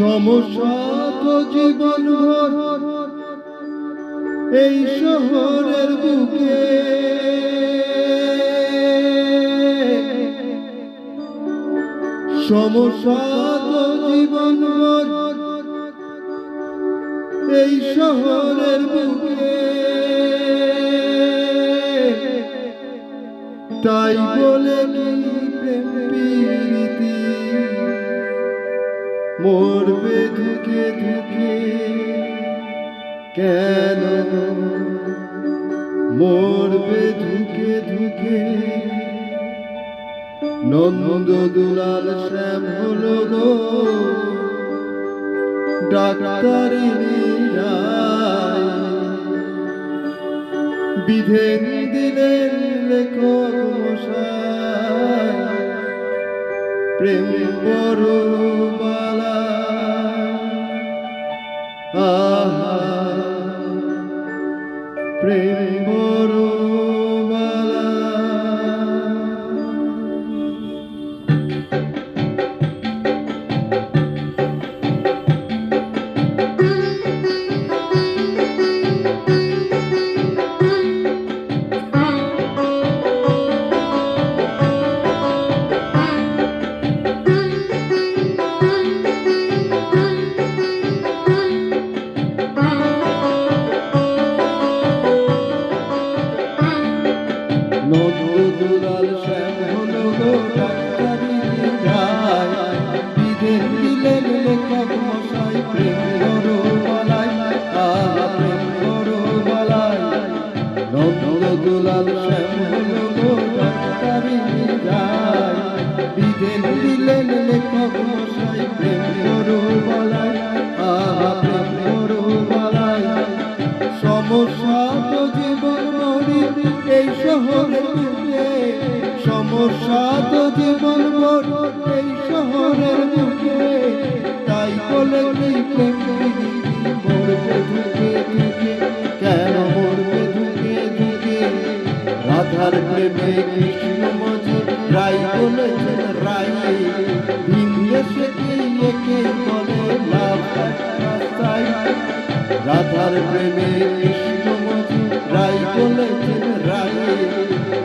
সমস্যা তো জীবন ভর এই শহরের বুকে, সমস্যা তো জীবন ভর এই শহরের বুকে। তাই বলে কি প্রেম প্রীতি মরবে ধুকে ধুকে, কেন মরবে ধুকে ধুকে। নন্দ দুলাল শ্যাম হলো গো ডাক্তারিনী বিধেন দিলেন লেখক মশাই, প্রেম বড় বালা। আহা প্রেম বড় বালা। নন্দ দুলাল শ্যাম হলো গো ডাক্তারিনী ভাই, বিধেন দিলেন লেখক মশাই, প্রেম বড় বালাই। আহা প্রেম বড় বালাই। নন্দ দুলাল শ্যাম হলো গো ডাক্তারিনী ভাই, বিধেন দিলেন লেখক মশাই, প্রেম বড় বালাই। আহা প্রেম বড় বালাই। সমস্যা তো জীবন মরি এই শহরের বুকে, সমস্যা তো জীবন ভর এই শহরের বুকে। তাই বলে কি প্রেম প্রীতি মরবে ধুকে ধুকে, কেন মরবে ধুকে ধুকে। রাধার প্রেমে কৃষ্ণ মজি রায় বলেছেন রায়, ভিন দেশে কি একে বলে লাভ রাস্তায়। রাধার প্রেমে কৃষ্ণ মজি রায় বলেছেন রায়,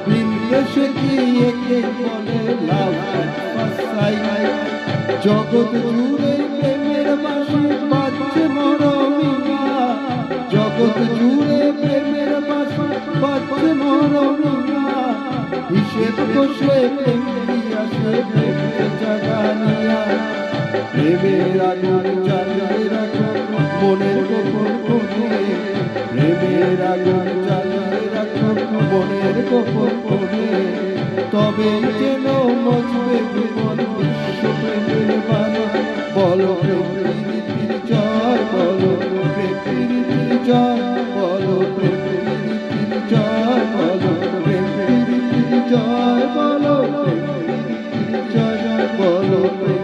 ভিন দেশে কি একে বলে লাভ পাসাই। জগৎ জুড়ে প্রেমের বাঁশি বাজছে মরমিয়া, জগৎ জুড়ে প্রেমের বাঁশি বাজছে মরমিয়া। হিসেব কষে প্রেম দিয়াছে প্রেমকে জাগানিয়া, প্রেমের আগুন জ্বালিয়ে রাখো মনের গোপন কোণে, প্রেমের আগুন জ্বালিয়ে রাখো মনের গোপন কোণে। তবে যেন মজবে জীবন বিশ্ব প্রেমের বানা। বলো প্রেম প্রীতির জয়, বলো প্রেম প্রীতির জয়, বলো প্রেম প্রীতির জয়, বলো প্রেম প্রীতির জয়, বলো প্রেম প্রীতির জয়, বলো।